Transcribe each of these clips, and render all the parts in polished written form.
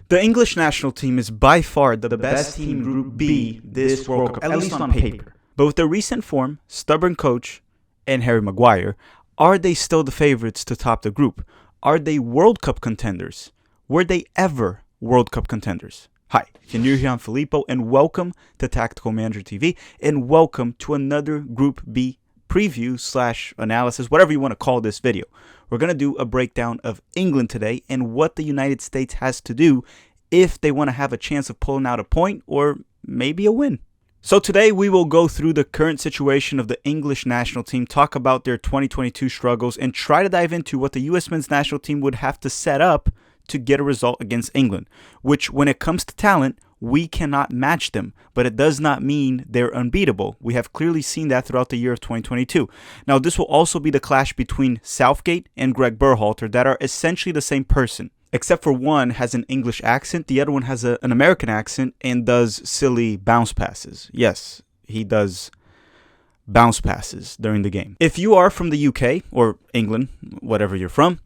The English national team is by far the best team Group B this World Cup, at least on paper. But with their recent form, stubborn coach, and Harry Maguire, are they still the favorites to top the group? Are they World Cup contenders? Were they ever World Cup contenders? Hi, if you're new here, I'm Filippo, and welcome to Tactical Manager TV, and welcome to another Group B preview / analysis, whatever you want to call this video. We're going to do a breakdown of England today and what the United States has to do if they want to have a chance of pulling out a point or maybe a win. So today we will go through the current situation of the English national team, talk about their 2022 struggles, and try to dive into what the US men's national team would have to set up to get a result against England, which when it comes to talent, we cannot match them, but it does not mean they're unbeatable. We have clearly seen that throughout the year of 2022. Now, this will also be the clash between Southgate and Greg Berhalter that are essentially the same person, except for one has an English accent, the other one has an American accent and does silly bounce passes. Yes, he does bounce passes during the game. If you are from the UK or England, whatever you're from,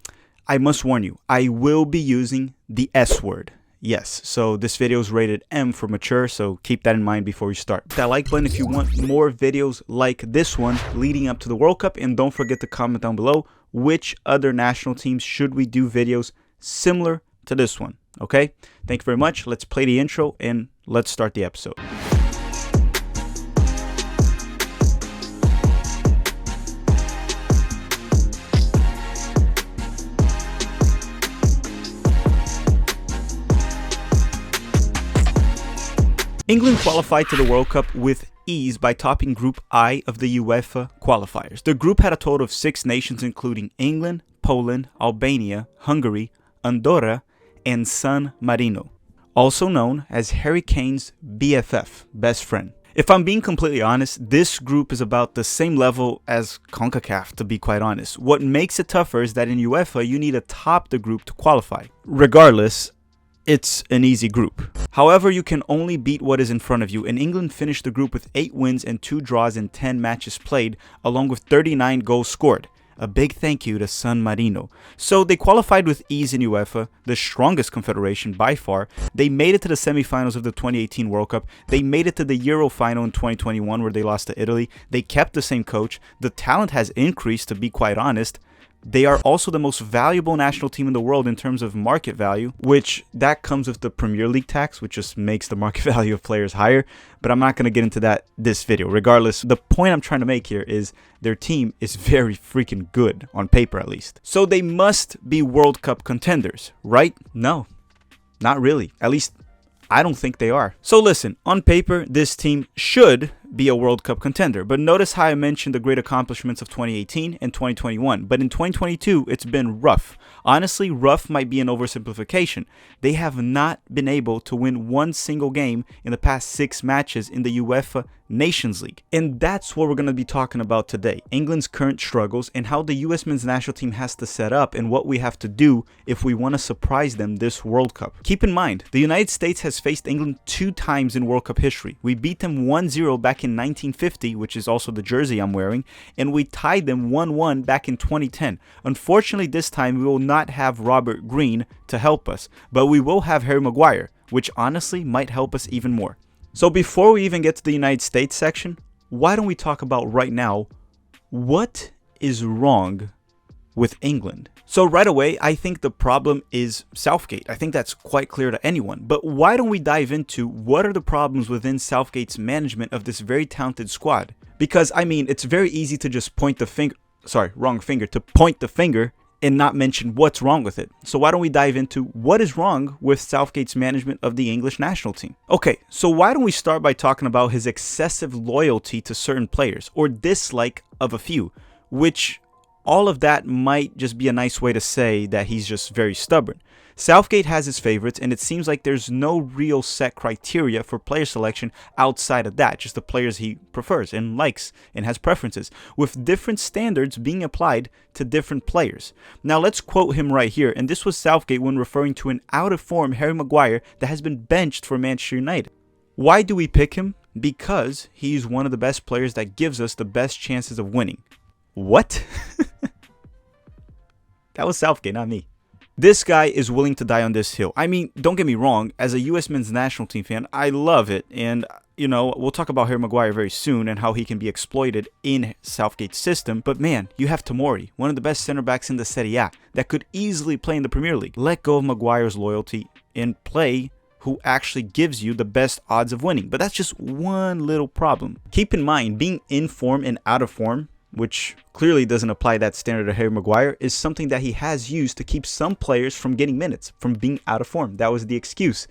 I must warn you, I will be using the S word. Yes, so this video is rated M for mature, so keep that in mind before we start. Hit that like button if you want more videos like this one leading up to the World Cup, and don't forget to comment down below which other national teams should we do videos similar to this one, okay? Thank you very much. Let's play the intro and let's start the episode. England qualified to the World Cup with ease by topping Group I of the UEFA Qualifiers. The group had a total of 6 nations, including England, Poland, Albania, Hungary, Andorra, and San Marino, also known as Harry Kane's BFF, best friend. If I'm being completely honest, this group is about the same level as CONCACAF, to be quite honest. What makes it tougher is that in UEFA, you need to top the group to qualify. Regardless, it's an easy group. However, you can only beat what is in front of you, and England finished the group with 8 wins and 2 draws in 10 matches played, along with 39 goals scored. A big thank you to San Marino. So they qualified with ease in UEFA, the strongest confederation by far. They made it to the semifinals of the 2018 World Cup. They made it to the Euro final in 2021 where they lost to Italy. They kept the same coach. The talent has increased, to be quite honest. They are also the most valuable national team in the world in terms of market value, which that comes with the Premier League tax, which just makes the market value of players higher. But I'm not going to get into that this video. Regardless, the point I'm trying to make here is their team is very freaking good, on paper at least. So they must be World Cup contenders, right? No, not really. At least I don't think they are. So listen, on paper, this team should be a World Cup contender. But notice how I mentioned the great accomplishments of 2018 and 2021. But in 2022, it's been rough. Honestly, rough might be an oversimplification. They have not been able to win one single game in the past 6 matches in the UEFA Nations League. And that's what we're going to be talking about today. England's current struggles and how the US men's national team has to set up and what we have to do if we want to surprise them this World Cup. Keep in mind, the United States has faced England 2 times in World Cup history. We beat them 1-0 back in 1950, which is also the jersey I'm wearing, and we tied them 1-1 back in 2010. Unfortunately, this time we will not have Robert Green to help us, but we will have Harry Maguire, which honestly might help us even more. So before we even get to the United States section, why don't we talk about right now what is wrong with England? So right away, I think the problem is Southgate. I think that's quite clear to anyone. But why don't we dive into what are the problems within Southgate's management of this very talented squad? Because, I mean, it's very easy to just point the finger, to point the finger and not mention what's wrong with it. So why don't we dive into what is wrong with Southgate's management of the English national team? Okay, so why don't we start by talking about his excessive loyalty to certain players or dislike of a few, which all of that might just be a nice way to say that he's just very stubborn. Southgate has his favorites, and it seems like there's no real set criteria for player selection outside of that, just the players he prefers and likes and has preferences, with different standards being applied to different players. Now let's quote him right here, and this was Southgate when referring to an out-of-form Harry Maguire that has been benched for Manchester United. Why do we pick him? Because he's one of the best players that gives us the best chances of winning. What? That was Southgate, not me. This guy is willing to die on this hill. I mean, don't get me wrong, as a US men's national team fan, I love it. And, you know, we'll talk about Harry Maguire very soon and how he can be exploited in Southgate's system. But man, you have Tomori, one of the best center backs in the Serie A, that could easily play in the Premier League. Let go of Maguire's loyalty and play who actually gives you the best odds of winning. But that's just one little problem. Keep in mind, being in form and out of form, which clearly doesn't apply that standard to Harry Maguire, is something that he has used to keep some players from getting minutes, from being out of form. That was the excuse.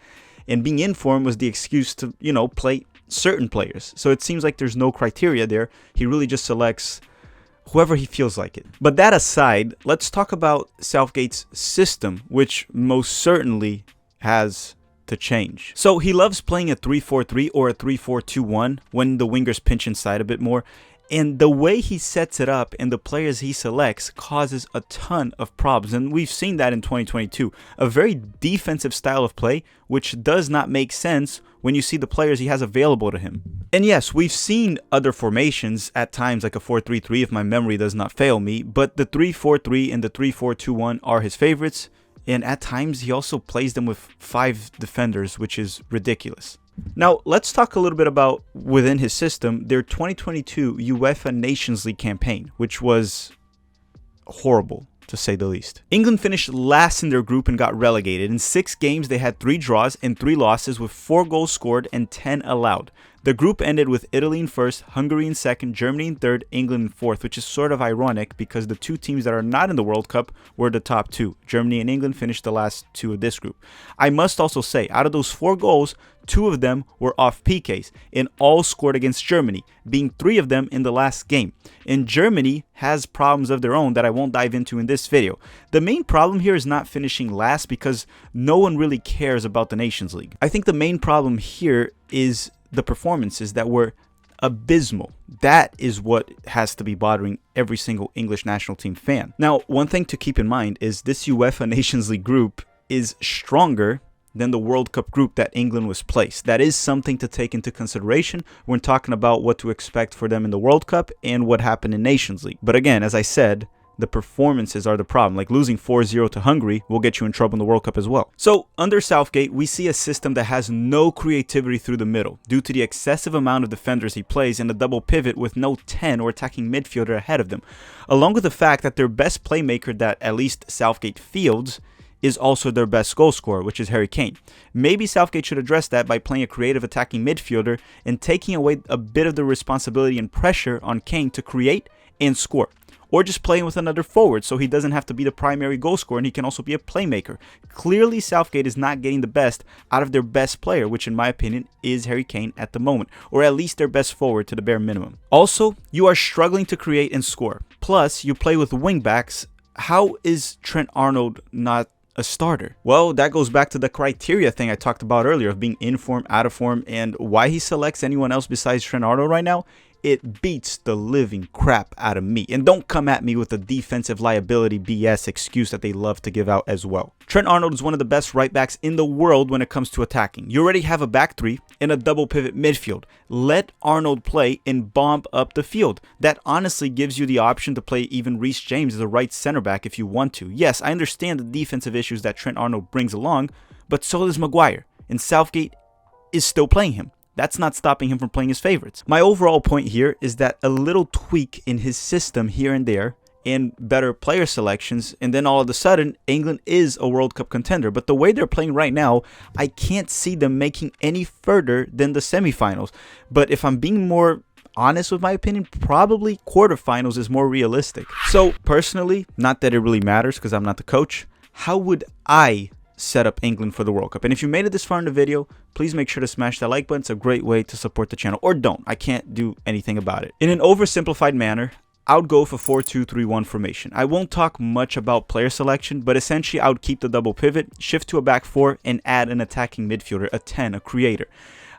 And being in form was the excuse to, you know, play certain players. So it seems like there's no criteria there. He really just selects whoever he feels like it. But that aside, let's talk about Southgate's system, which most certainly has to change. So he loves playing a 3-4-3 or a 3-4-2-1 when the wingers pinch inside a bit more. And the way he sets it up and the players he selects causes a ton of problems. And we've seen that in 2022. A very defensive style of play, which does not make sense when you see the players he has available to him. And yes, we've seen other formations at times, like a 4-3-3 if my memory does not fail me. But the 3-4-3 and the 3-4-2-1 are his favorites. And at times he also plays them with 5 defenders, which is ridiculous. Now, let's talk a little bit about, within his system, their 2022 UEFA Nations League campaign, which was horrible, to say the least. England finished last in their group and got relegated. In 6 games, they had 3 draws and 3 losses with 4 goals scored and 10 allowed. The group ended with Italy in first, Hungary in second, Germany in third, England in fourth, which is sort of ironic because the 2 teams that are not in the World Cup were the top 2. Germany and England finished the last 2 of this group. I must also say, out of those 4 goals, 2 of them were off PKs, and all scored against Germany, being 3 of them in the last game. And Germany has problems of their own that I won't dive into in this video. The main problem here is not finishing last because no one really cares about the Nations League. I think the main problem here is the performances that were abysmal. That is what has to be bothering every single English national team fan. Now, one thing to keep in mind is this UEFA Nations League group is stronger than the World Cup group that England was placed. That is something to take into consideration when talking about what to expect for them in the World Cup and what happened in Nations League. But again, as I said, the performances are the problem. Like losing 4-0 to Hungary will get you in trouble in the World Cup as well. So under Southgate, we see a system that has no creativity through the middle due to the excessive amount of defenders he plays and a double pivot with no 10 or attacking midfielder ahead of them, along with the fact that their best playmaker that at least Southgate fields is also their best goal scorer, which is Harry Kane. Maybe Southgate should address that by playing a creative attacking midfielder and taking away a bit of the responsibility and pressure on Kane to create and score. Or just playing with another forward so he doesn't have to be the primary goal scorer and he can also be a playmaker. Clearly, Southgate is not getting the best out of their best player, which in my opinion is Harry Kane at the moment, or at least their best forward to the bare minimum. Also, you are struggling to create and score. Plus, you play with wingbacks. How is Trent Arnold not a starter? Well, that goes back to the criteria thing I talked about earlier of being in form, out of form, and why he selects anyone else besides Trent Arnold right now. It beats the living crap out of me. And don't come at me with the defensive liability BS excuse that they love to give out as well. Trent Arnold is one of the best right backs in the world when it comes to attacking. You already have a back 3 and a double pivot midfield. Let Arnold play and bomb up the field. That honestly gives you the option to play even Reece James as a right center back if you want to. Yes, I understand the defensive issues that Trent Arnold brings along, but so does Maguire. And Southgate is still playing him. That's not stopping him from playing his favorites. My overall point here is that a little tweak in his system here and there and better player selections, and then all of a sudden, England is a World Cup contender. But the way they're playing right now, I can't see them making any further than the semifinals. But if I'm being more honest with my opinion, probably quarterfinals is more realistic. So personally, not that it really matters because I'm not the coach, how would I set up England for the World Cup? And if you made it this far in the video, please make sure to smash that like button. It's a great way to support the channel. Or don't. I can't do anything about it. In an oversimplified manner, I would go for 4-2-3-1 formation. I won't talk much about player selection, but essentially I would keep the double pivot, shift to a back 4, and add an attacking midfielder, a 10, a creator.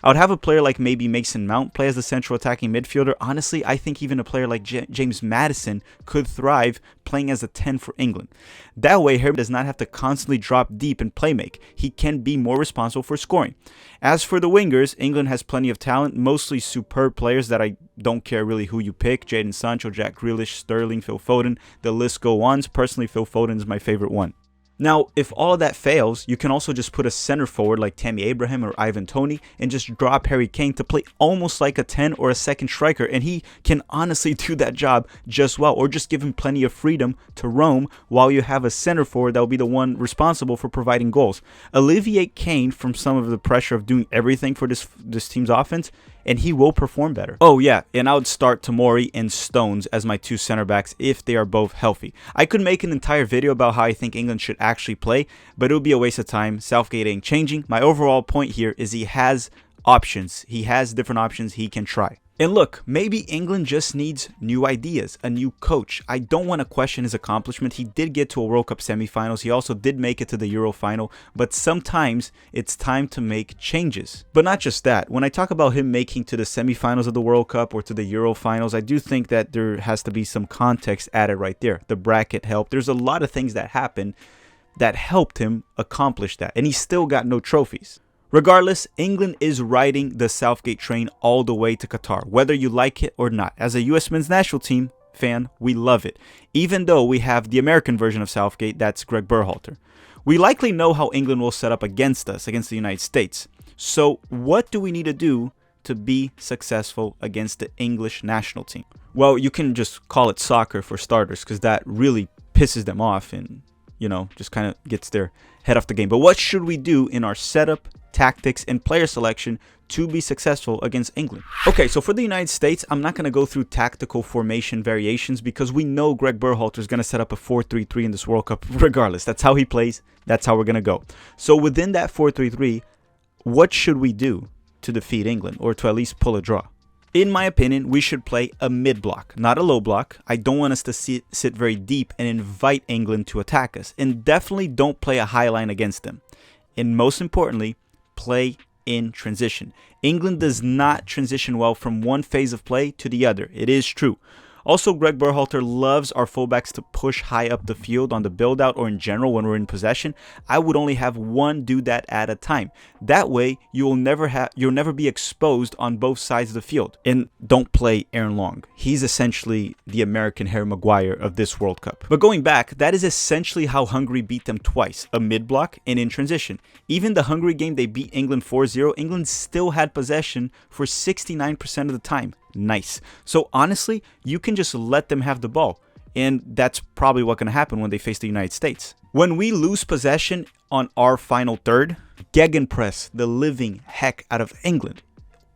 I would have a player like maybe Mason Mount play as the central attacking midfielder. Honestly, I think even a player like James Maddison could thrive playing as a 10 for England. That way, Harry does not have to constantly drop deep and play make. He can be more responsible for scoring. As for the wingers, England has plenty of talent, mostly superb players that I don't care really who you pick. Jadon Sancho, Jack Grealish, Sterling, Phil Foden, the list goes on. Personally, Phil Foden is my favorite one. Now, if all of that fails, you can also just put a center forward like Tammy Abraham or Ivan Toney and just drop Harry Kane to play almost like a 10 or a second striker, and he can honestly do that job just well, or just give him plenty of freedom to roam while you have a center forward that will be the one responsible for providing goals. Alleviate Kane from some of the pressure of doing everything for this team's offense, and he will perform better. Oh yeah, and I would start Tomori and Stones as my 2 center backs if they are both healthy. I could make an entire video about how I think England should actually play, but it would be a waste of time. Southgate ain't changing. My overall point here is he has options. He has different options he can try. And look, maybe England just needs new ideas, a new coach. I don't want to question his accomplishment. He did get to a World Cup semifinals. He also did make it to the Euro final, but sometimes it's time to make changes. But not just that. When I talk about him making to the semifinals of the World Cup or to the Euro finals, I do think that there has to be some context added right there. The bracket helped. There's a lot of things that happened that helped him accomplish that, and he still got no trophies. Regardless, England is riding the Southgate train all the way to Qatar, whether you like it or not. As a US men's national team fan, we love it, even though we have the American version of Southgate, that's Greg Berhalter. We likely know how England will set up against us, against the United States. So what do we need to do to be successful against the English national team? Well, you can just call it soccer for starters, because that really pisses them off and, just kind of gets their head off the game. But what should we do in our setup, tactics, and player selection to be successful against England? Okay, so for the United States, I'm not going to go through tactical formation variations because we know Greg Berhalter is going to set up a 4-3-3 in this World Cup regardless. That's how he plays. That's how we're going to go. So within that 4-3-3, what should we do to defeat England or to at least pull a draw? In my opinion, we should play a mid-block, not a low block. I don't want us to sit very deep and invite England to attack us. And definitely don't play a high line against them. And most importantly, play in transition. England does not transition well from one phase of play to the other. It is true. Also, Greg Berhalter loves our fullbacks to push high up the field on the build-out or in general when we're in possession. I would only have one do that at a time. That way, you'll never be exposed on both sides of the field. And don't play Aaron Long. He's essentially the American Harry Maguire of this World Cup. But going back, that is essentially how Hungary beat them twice, a mid-block and in transition. Even the Hungary game they beat England 4-0, England still had possession for 69% of the time. Nice. So honestly, you can just let them have the ball, and that's probably what's going to happen when they face the United States. When we lose possession on our final third, gegenpress the living heck out of England.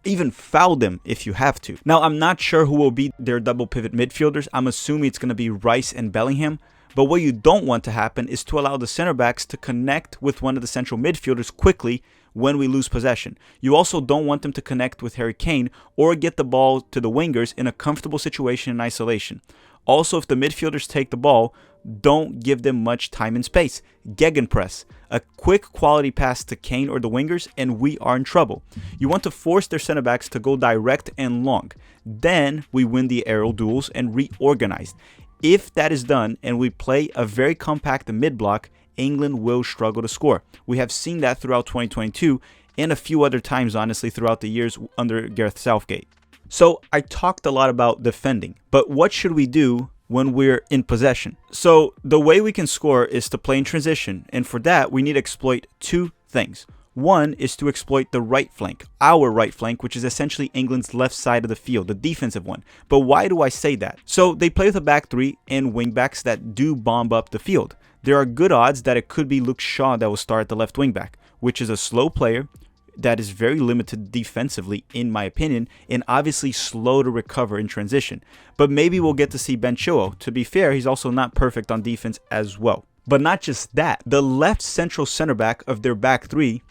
Even foul them if you have to. Now, I'm not sure who will be their double pivot midfielders. I'm assuming it's going to be Rice and Bellingham. But what you don't want to happen is to allow the center backs to connect with one of the central midfielders quickly when we lose possession. You also don't want them to connect with Harry Kane or get the ball to the wingers in a comfortable situation in isolation. Also, if the midfielders take the ball, don't give them much time and space. Gegenpress, a quick quality pass to Kane or the wingers, and we are in trouble. You want to force their center backs to go direct and long. Then we win the aerial duels and reorganize. If that is done and we play a very compact mid-block, England will struggle to score. We have seen that throughout 2022 and a few other times, honestly, throughout the years under Gareth Southgate. So I talked a lot about defending, but what should we do when we're in possession? So the way we can score is to play in transition, and for that we need to exploit two things. One is to exploit the right flank, our right flank, which is essentially England's left side of the field, the defensive one. But why do I say that? So they play with a back three and wingbacks that do bomb up the field. There are good odds that it could be Luke Shaw that will start at the left wingback, which is a slow player that is very limited defensively, in my opinion, and obviously slow to recover in transition. But maybe we'll get to see Ben Chilwell. To be fair, he's also not perfect on defense as well. But not just that, the left central center back of their back three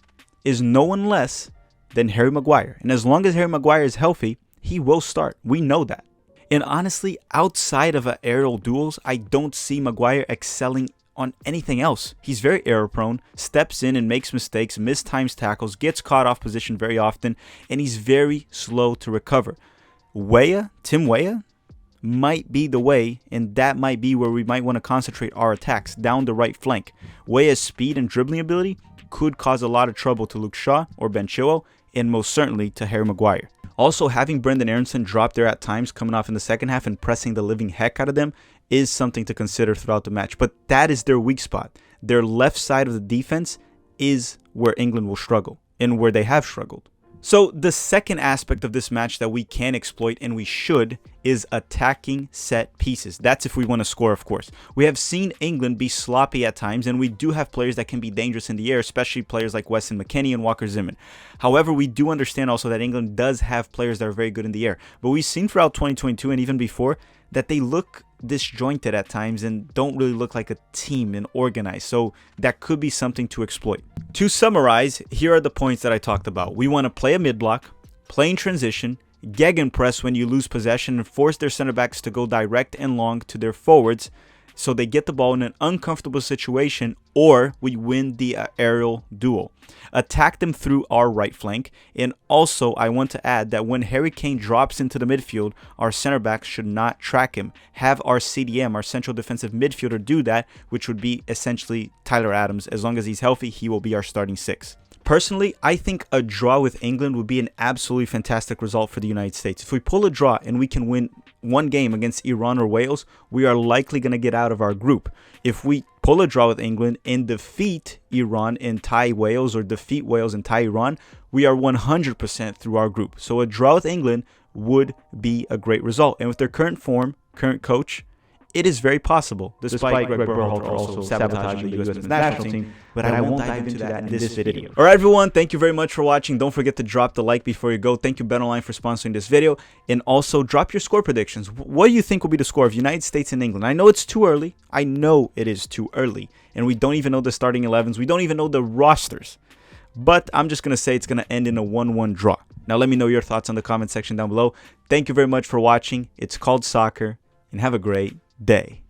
is no one less than Harry Maguire. And as long as Harry Maguire is healthy, he will start. We know that. And honestly, outside of aerial duels, I don't see Maguire excelling on anything else. He's very error prone, steps in and makes mistakes, mistimes tackles, gets caught off position very often, and he's very slow to recover. Tim Weah might be the way, and that might be where we might want to concentrate our attacks, down the right flank. Weah's speed and dribbling ability could cause a lot of trouble to Luke Shaw or Ben Chilwell, and most certainly to Harry Maguire. Also, having Brendan Aronson drop there at times coming off in the second half and pressing the living heck out of them is something to consider throughout the match. But that is their weak spot. their left side of the defense is where England will struggle and where they have struggled. So the second aspect of this match that we can exploit, and we should, is attacking set pieces. That's if we want to score, of course. We have seen England be sloppy at times, and we do have players that can be dangerous in the air, especially players like Weston McKennie and Walker-Zimmerman. However, we do understand also that England does have players that are very good in the air. But we've seen throughout 2022 and even before that they look disjointed at times and don't really look like a team and organized. So that could be something to exploit. To summarize, here are the points that I talked about. We want to play a mid-block, play in transition, gegenpress when you lose possession, and force their center backs to go direct and long to their forwards so they get the ball in an uncomfortable situation, or we win the aerial duel. Attack them through our right flank. And also, I want to add that when Harry Kane drops into the midfield, our center backs should not track him. Have our CDM, our central defensive midfielder, do that, which would be essentially Tyler Adams. As long as he's healthy, he will be our starting six. Personally, I think a draw with England would be an absolutely fantastic result for the United States. If we pull a draw and we can win one game against Iran or Wales, we are likely going to get out of our group. If we pull a draw with England and defeat Iran and tie Wales, or defeat Wales and tie Iran, we are 100% through our group. So a draw with England would be a great result. And with their current form, current coach, it is very possible, despite Greg Berhalter also sabotaging the US national team, but I won't dive into that in this video. Alright everyone, thank you very much for watching. Don't forget to drop the like before you go. Thank you BetOnline for sponsoring this video, and also drop your score predictions. What do you think will be the score of United States and England? I know it's too early. I know it is too early, and we don't even know the starting 11s. We don't even know the rosters, but I'm just going to say it's going to end in a 1-1 draw. Now let me know your thoughts in the comment section down below. Thank you very much for watching. It's called soccer, and have a great day.